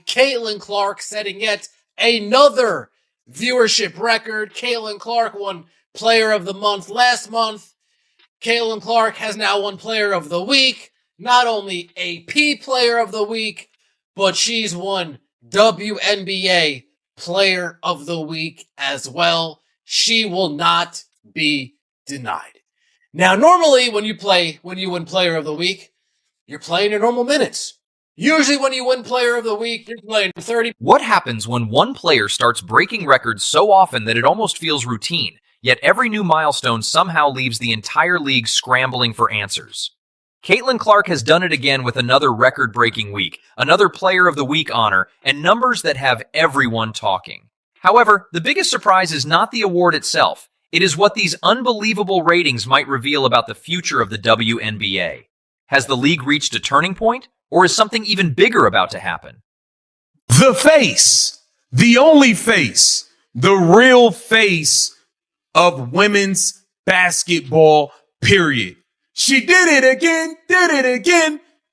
Caitlin Clark setting yet another viewership record. Caitlin Clark won Player of the Month last month. Caitlin Clark has now won Player of the Week. Not only AP Player of the Week, but she's won WNBA Player of the Week as well. She will not be denied. Now, normally when you win Player of the Week, you're playing your normal minutes. Usually when you win Player of the Week, you're playing 30. What happens when one player starts breaking records so often that it almost feels routine, yet every new milestone somehow leaves the entire league scrambling for answers? Caitlin Clark has done it again with another record-breaking week, another Player of the Week honor, and numbers that have everyone talking. However, the biggest surprise is not the award itself. It is what these unbelievable ratings might reveal about the future of the WNBA. Has the league reached a turning point, or is something even bigger about to happen? The face, the only face, the real face of women's basketball, period. She did it again.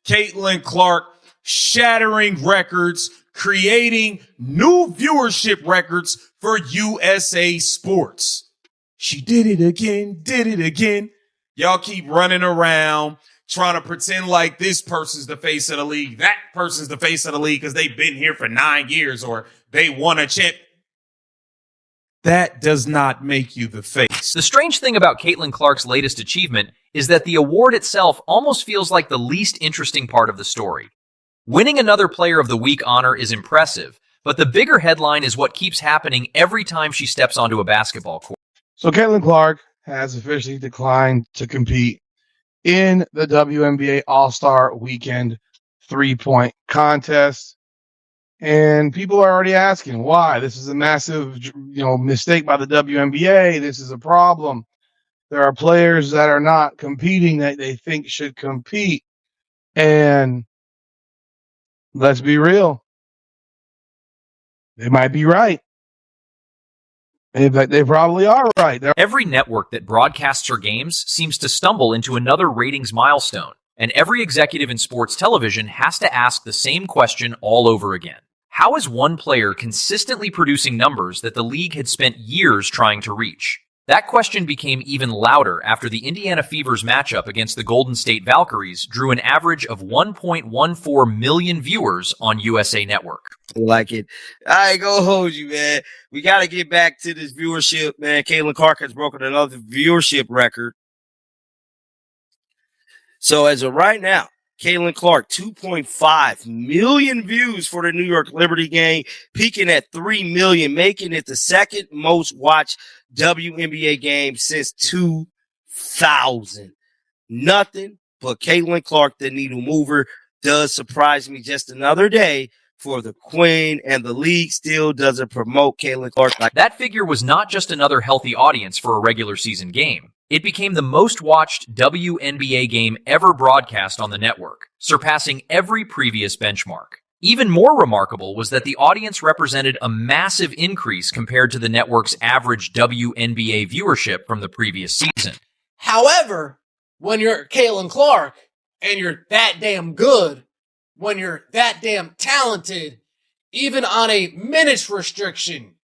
Caitlin Clark shattering records, creating new viewership records for USA Sports. She did it again. Y'all keep running around trying to pretend like this person's the face of the league, that person's the face of the league because they've been here for 9 years or they won a chip. That does not make you the face. The strange thing about Caitlin Clark's latest achievement is that the award itself almost feels like the least interesting part of the story. Winning another Player of the Week honor is impressive, but the bigger headline is what keeps happening every time she steps onto a basketball court. So Caitlin Clark has officially declined to compete in the WNBA All-Star Weekend 3-point contest. And people are already asking why. This is a massive, mistake by the WNBA. This is a problem. There are players that are not competing that they think should compete. And let's be real. They might be right. In fact, they probably are right. Every network that broadcasts her games seems to stumble into another ratings milestone, and every executive in sports television has to ask the same question all over again. How is one player consistently producing numbers that the league had spent years trying to reach? That question became even louder after the Indiana Fever's matchup against the Golden State Valkyries drew an average of 1.14 million viewers on USA Network. Like it. I ain't gonna hold you, man. We got to get back to this viewership, man. Caitlin Clark has broken another viewership record. So as of right now, Caitlin Clark, 2.5 million views for the New York Liberty game, peaking at 3 million, making it the second most watched WNBA game since 2000. Nothing but Caitlin Clark, the needle mover, does surprise me just another day for the Queen, and the league still doesn't promote Caitlin Clark. That figure was not just another healthy audience for a regular season game. It became the most watched WNBA game ever broadcast on the network, surpassing every previous benchmark. Even more remarkable was that the audience represented a massive increase compared to the network's average WNBA viewership from the previous season. However, when you're Caitlin Clark and you're that damn good, when you're that damn talented, even on a minutes restriction,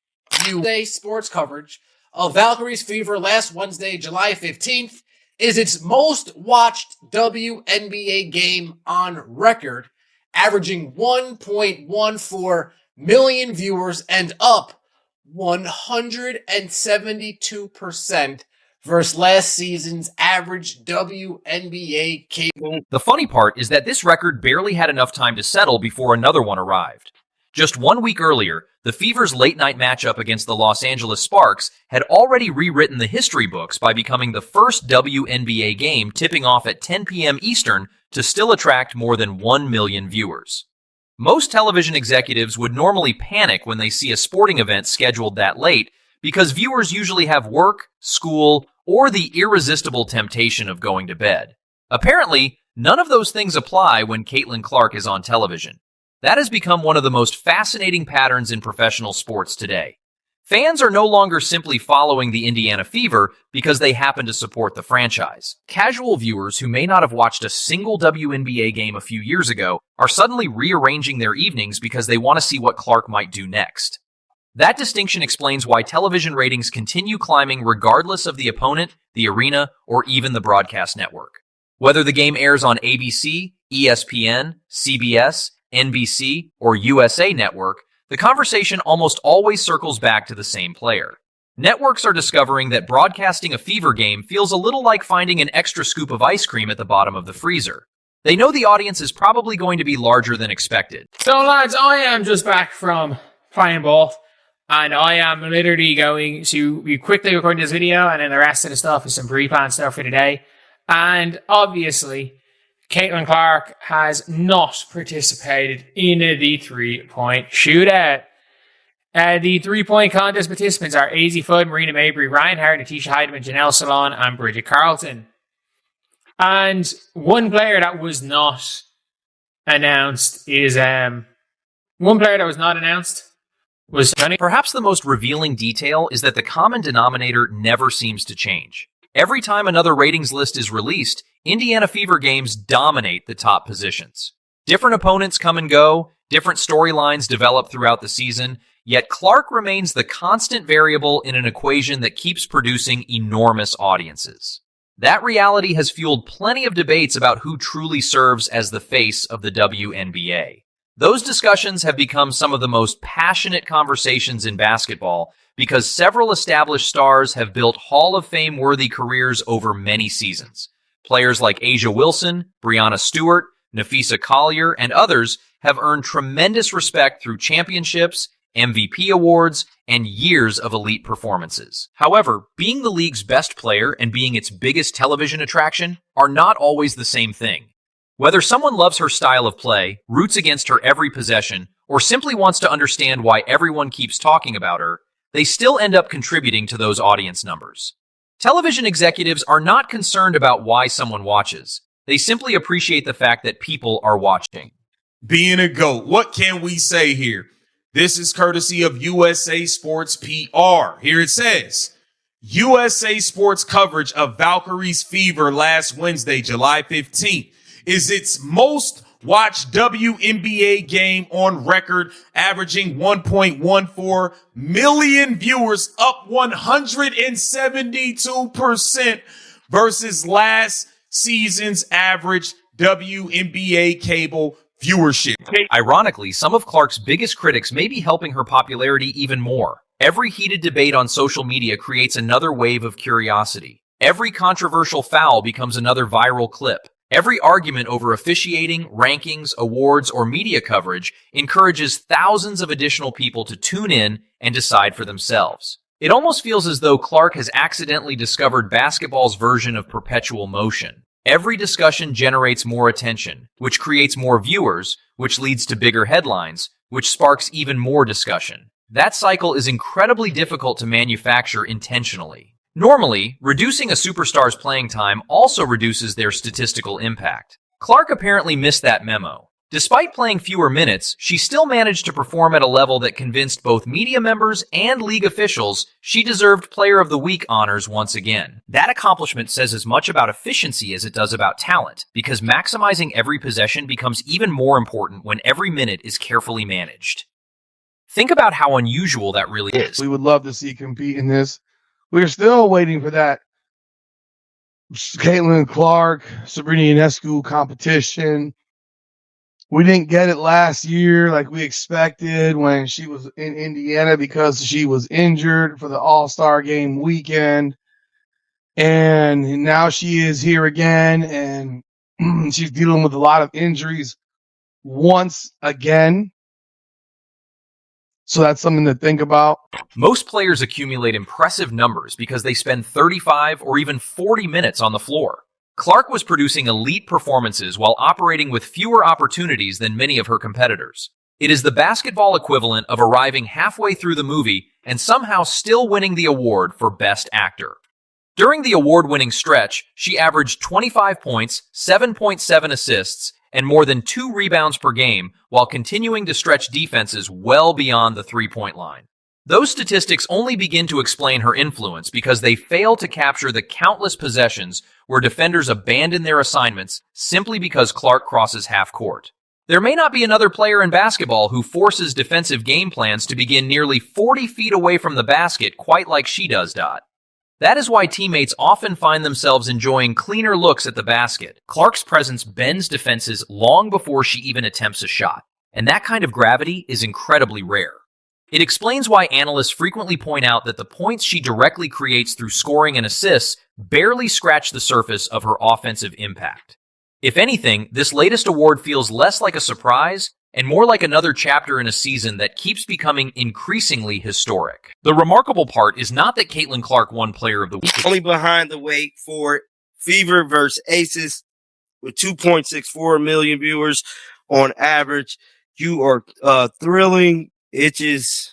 USA Sports coverage of Valkyries Fever last Wednesday, July 15th, is its most watched WNBA game on record, averaging 1.14 million viewers and up 172% versus last season's average WNBA cable. The funny part is that this record barely had enough time to settle before another one arrived. Just 1 week earlier, the Fever's late-night matchup against the Los Angeles Sparks had already rewritten the history books by becoming the first WNBA game tipping off at 10 p.m. Eastern to still attract more than 1 million viewers. Most television executives would normally panic when they see a sporting event scheduled that late because viewers usually have work, school, or the irresistible temptation of going to bed. Apparently, none of those things apply when Caitlin Clark is on television. That has become one of the most fascinating patterns in professional sports today. Fans are no longer simply following the Indiana Fever because they happen to support the franchise. Casual viewers who may not have watched a single WNBA game a few years ago are suddenly rearranging their evenings because they want to see what Clark might do next. That distinction explains why television ratings continue climbing regardless of the opponent, the arena, or even the broadcast network. Whether the game airs on ABC, ESPN, CBS, NBC, or USA Network, the conversation almost always circles back to the same player. Networks are discovering that broadcasting a Fever game feels a little like finding an extra scoop of ice cream at the bottom of the freezer. They know the audience is probably going to be larger than expected. So lads, I am just back from playing ball, and I am literally going to be quickly recording this video, and then the rest of the stuff is some pre-planned stuff for today. And obviously, Caitlin Clark has not participated in the three-point shootout. The three-point contest participants are Azzi Fudd, Marina Mabry, Ryan Hart, Natisha Heidemann, Janelle Salon, and Bridget Carlton. And one player that was not announced is was Johnny. Perhaps the most revealing detail is that the common denominator never seems to change. Every time another ratings list is released, Indiana Fever games dominate the top positions. Different opponents come and go, different storylines develop throughout the season, yet Clark remains the constant variable in an equation that keeps producing enormous audiences. That reality has fueled plenty of debates about who truly serves as the face of the WNBA. Those discussions have become some of the most passionate conversations in basketball because several established stars have built Hall of Fame-worthy careers over many seasons. Players like A'ja Wilson, Breanna Stewart, Nafisa Collier, and others have earned tremendous respect through championships, MVP awards, and years of elite performances. However, being the league's best player and being its biggest television attraction are not always the same thing. Whether someone loves her style of play, roots against her every possession, or simply wants to understand why everyone keeps talking about her, they still end up contributing to those audience numbers. Television executives are not concerned about why someone watches. They simply appreciate the fact that people are watching. Being a GOAT, what can we say here? This is courtesy of USA Sports PR. Here it says, USA Sports coverage of Valkyrie's Fever last Wednesday, July 15th, is its most watched WNBA game on record, averaging 1.14 million viewers, up 172% versus last season's average WNBA cable viewership. Ironically, some of Clark's biggest critics may be helping her popularity even more. Every heated debate on social media creates another wave of curiosity. Every controversial foul becomes another viral clip. Every argument over officiating, rankings, awards, or media coverage encourages thousands of additional people to tune in and decide for themselves. It almost feels as though Clark has accidentally discovered basketball's version of perpetual motion. Every discussion generates more attention, which creates more viewers, which leads to bigger headlines, which sparks even more discussion. That cycle is incredibly difficult to manufacture intentionally. Normally, reducing a superstar's playing time also reduces their statistical impact. Clark apparently missed that memo. Despite playing fewer minutes, she still managed to perform at a level that convinced both media members and league officials she deserved Player of the Week honors once again. That accomplishment says as much about efficiency as it does about talent, because maximizing every possession becomes even more important when every minute is carefully managed. Think about how unusual that really is. We would love to see compete in this. We're still waiting for that Caitlin Clark, Sabrina Ionescu competition. We didn't get it last year like we expected when she was in Indiana because she was injured for the All-Star game weekend. And now she is here again, and she's dealing with a lot of injuries once again. So that's something to think about. Most players accumulate impressive numbers because they spend 35 or even 40 minutes on the floor. Clark was producing elite performances while operating with fewer opportunities than many of her competitors. It is the basketball equivalent of arriving halfway through the movie and somehow still winning the award for Best Actor. During the award-winning stretch, she averaged 25 points, 7.7 assists, and more than 2 rebounds per game while continuing to stretch defenses well beyond the three-point line. Those statistics only begin to explain her influence because they fail to capture the countless possessions where defenders abandon their assignments simply because Clark crosses half court. There may not be another player in basketball who forces defensive game plans to begin nearly 40 feet away from the basket quite like she does, Dot. That is why teammates often find themselves enjoying cleaner looks at the basket. Clark's presence bends defenses long before she even attempts a shot, and that kind of gravity is incredibly rare. It explains why analysts frequently point out that the points she directly creates through scoring and assists barely scratch the surface of her offensive impact. If anything, this latest award feels less like a surprise and more like another chapter in a season that keeps becoming increasingly historic. The remarkable part is not that Caitlin Clark won Player of the Week. Only behind the Wake for Fever versus Aces with 2.64 million viewers on average. You are thrilling. Caitlin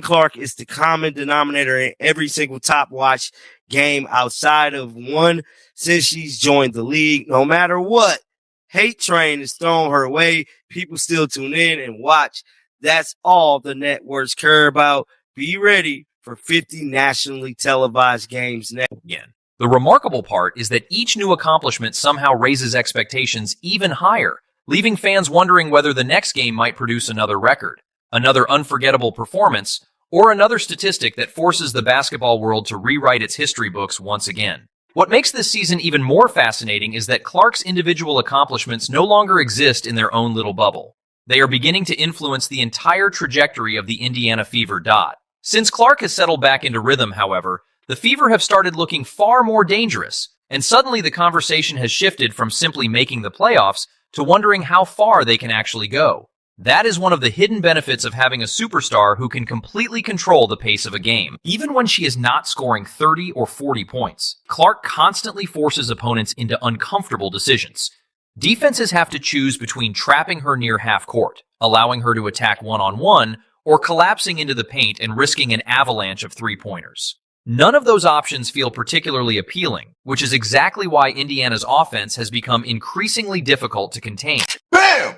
Clark is the common denominator in every single top watch game outside of one since she's joined the league. No matter what hate train is thrown her way, people still tune in and watch. That's all the networks care about. Be ready for 50 nationally televised games next Again. The remarkable part is that each new accomplishment somehow raises expectations even higher, leaving fans wondering whether the next game might produce another record, another unforgettable performance, or another statistic that forces the basketball world to rewrite its history books once again. What makes this season even more fascinating is that Clark's individual accomplishments no longer exist in their own little bubble. They are beginning to influence the entire trajectory of the Indiana Fever. Dot. Since Clark has settled back into rhythm, however, the Fever have started looking far more dangerous, and suddenly the conversation has shifted from simply making the playoffs to wondering how far they can actually go. That is one of the hidden benefits of having a superstar who can completely control the pace of a game. Even when she is not scoring 30 or 40 points, Clark constantly forces opponents into uncomfortable decisions. Defenses have to choose between trapping her near half court, allowing her to attack one-on-one, or collapsing into the paint and risking an avalanche of three-pointers. None of those options feel particularly appealing, which is exactly why Indiana's offense has become increasingly difficult to contain. Bam!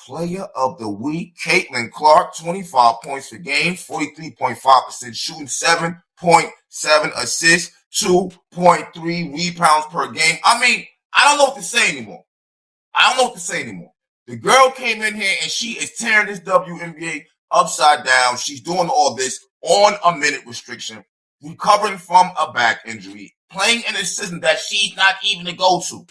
Player of the week, Caitlin Clark, 25 points per game, 43.5% shooting, 7.7 assists, 2.3 rebounds per game. I mean, I don't know what to say anymore. The girl came in here and she is tearing this WNBA upside down. She's doing all this on a minute restriction, recovering from a back injury, playing in a system that she's not even a go-to.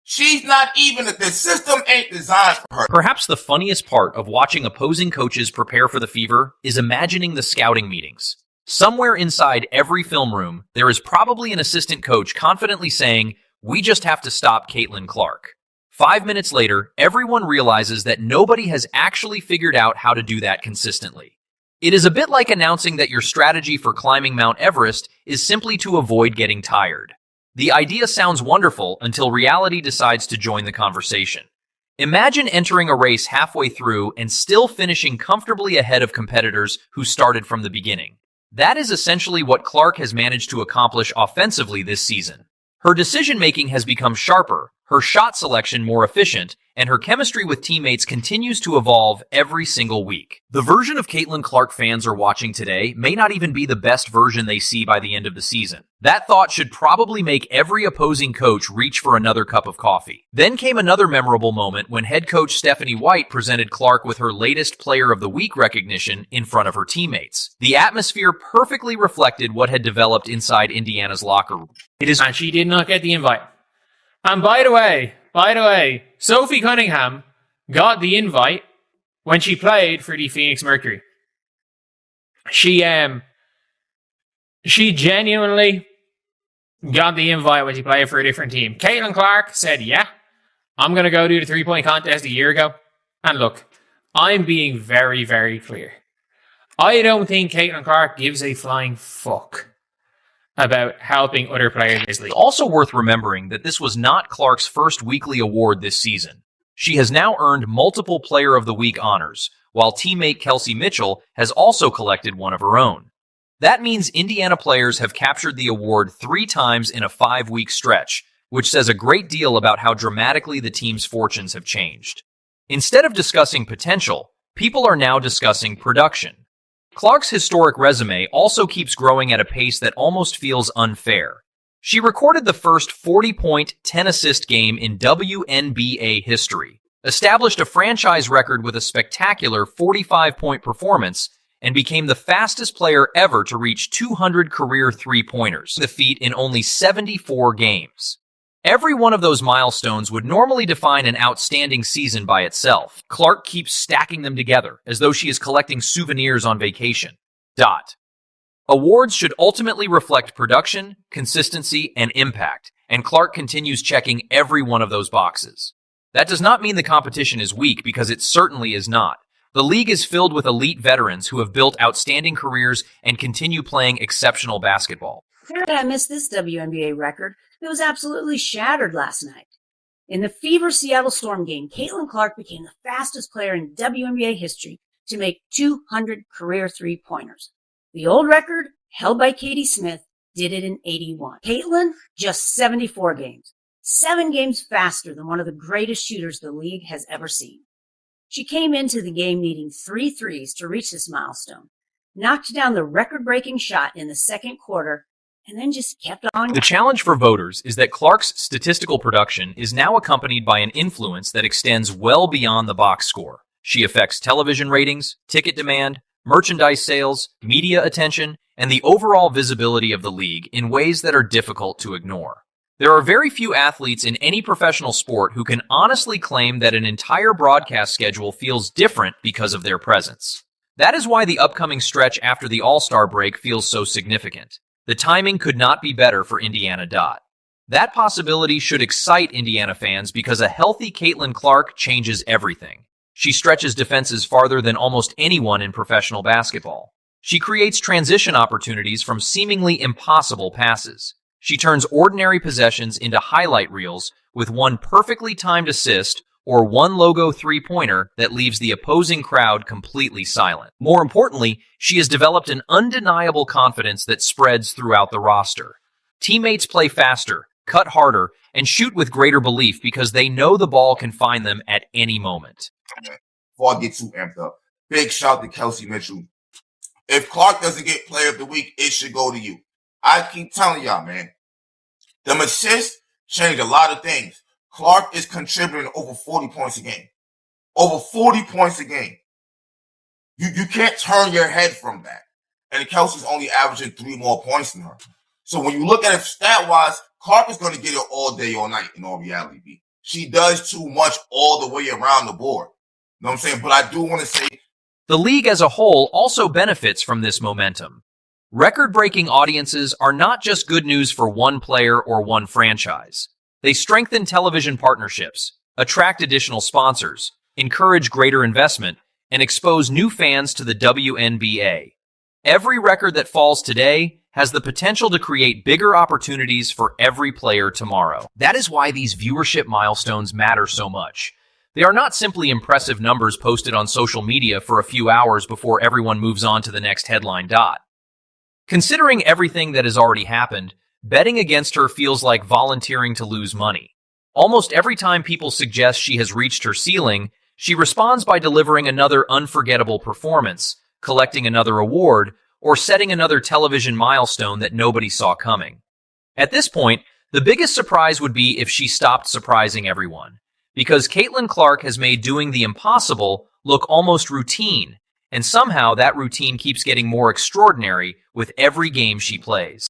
The system ain't designed for her. Perhaps the funniest part of watching opposing coaches prepare for the Fever is imagining the scouting meetings. Somewhere inside every film room, there is probably an assistant coach confidently saying, "We just have to stop Caitlin Clark." 5 minutes later, everyone realizes that nobody has actually figured out how to do that consistently. It is a bit like announcing that your strategy for climbing Mount Everest is simply to avoid getting tired. The idea sounds wonderful until reality decides to join the conversation. Imagine entering a race halfway through and still finishing comfortably ahead of competitors who started from the beginning. That is essentially what Clark has managed to accomplish offensively this season. Her decision-making has become sharper, her shot selection more efficient, and her chemistry with teammates continues to evolve every single week. The version of Caitlin Clark fans are watching today may not even be the best version they see by the end of the season. That thought should probably make every opposing coach reach for another cup of coffee. Then came another memorable moment when head coach Stephanie White presented Clark with her latest Player of the Week recognition in front of her teammates. The atmosphere perfectly reflected what had developed inside Indiana's locker room. And she did not get the invite. And by the way, Sophie Cunningham got the invite when she played for the Phoenix Mercury. She genuinely got the invite when she played for a different team. Caitlin Clark said, "Yeah, I'm going to go do the three-point contest a year ago." And look, I'm being very, very clear. I don't think Caitlin Clark gives a flying fuck about helping other players in this league. It's also worth remembering that this was not Clark's first weekly award this season. She has now earned multiple Player of the Week honors, while teammate Kelsey Mitchell has also collected one of her own. That means Indiana players have captured the award 3 times in a 5-week stretch, which says a great deal about how dramatically the team's fortunes have changed. Instead of discussing potential, people are now discussing production. Clark's historic resume also keeps growing at a pace that almost feels unfair. She recorded the first 40-point, 10-assist game in WNBA history, established a franchise record with a spectacular 45-point performance, and became the fastest player ever to reach 200 career three-pointers, the feat in only 74 games. Every one of those milestones would normally define an outstanding season by itself. Clark keeps stacking them together, as though she is collecting souvenirs on vacation. Awards should ultimately reflect production, consistency, and impact, and Clark continues checking every one of those boxes. That does not mean the competition is weak, because it certainly is not. The league is filled with elite veterans who have built outstanding careers and continue playing exceptional basketball. How did I miss this WNBA record? It was absolutely shattered last night. In the Fever Seattle Storm game, Caitlin Clark became the fastest player in WNBA history to make 200 career three-pointers. The old record, held by Katie Smith, did it in 81. Caitlin, just 74 games. 7 games faster than one of the greatest shooters the league has ever seen. She came into the game needing 3 threes to reach this milestone, knocked down the record-breaking shot in the second quarter, and then just kept on. The challenge for voters is that Clark's statistical production is now accompanied by an influence that extends well beyond the box score. She affects television ratings, ticket demand, merchandise sales, media attention, and the overall visibility of the league in ways that are difficult to ignore. There are very few athletes in any professional sport who can honestly claim that an entire broadcast schedule feels different because of their presence. That is why the upcoming stretch after the All-Star break feels so significant. The timing could not be better for Indiana. That possibility should excite Indiana fans because a healthy Caitlin Clark changes everything. She stretches defenses farther than almost anyone in professional basketball. She creates transition opportunities from seemingly impossible passes. She turns ordinary possessions into highlight reels with one perfectly timed assist or one logo three-pointer that leaves the opposing crowd completely silent. More importantly, she has developed an undeniable confidence that spreads throughout the roster. Teammates play faster, cut harder, and shoot with greater belief because they know the ball can find them at any moment. Before I get too amped up, big shout to Kelsey Mitchell. If Clark doesn't get Player of the Week, it should go to you. I keep telling y'all, man, them assists change a lot of things. Clark is contributing over 40 points a game. Over 40 points a game. You can't turn your head from that. And Kelsey's only averaging 3 more points than her. So when you look at it stat-wise, Clark is going to get it all day, all night, in all reality, B. She does too much all the way around the board. You know what I'm saying? But I do want to say, the league as a whole also benefits from this momentum. Record-breaking audiences are not just good news for one player or one franchise. They strengthen television partnerships, attract additional sponsors, encourage greater investment, and expose new fans to the WNBA. Every record that falls today has the potential to create bigger opportunities for every player tomorrow. That is why these viewership milestones matter so much. They are not simply impressive numbers posted on social media for a few hours before everyone moves on to the next headline. Considering everything that has already happened, betting against her feels like volunteering to lose money. Almost every time people suggest she has reached her ceiling, she responds by delivering another unforgettable performance, collecting another award, or setting another television milestone that nobody saw coming. At this point, the biggest surprise would be if she stopped surprising everyone, because Caitlin Clark has made doing the impossible look almost routine, and somehow that routine keeps getting more extraordinary with every game she plays.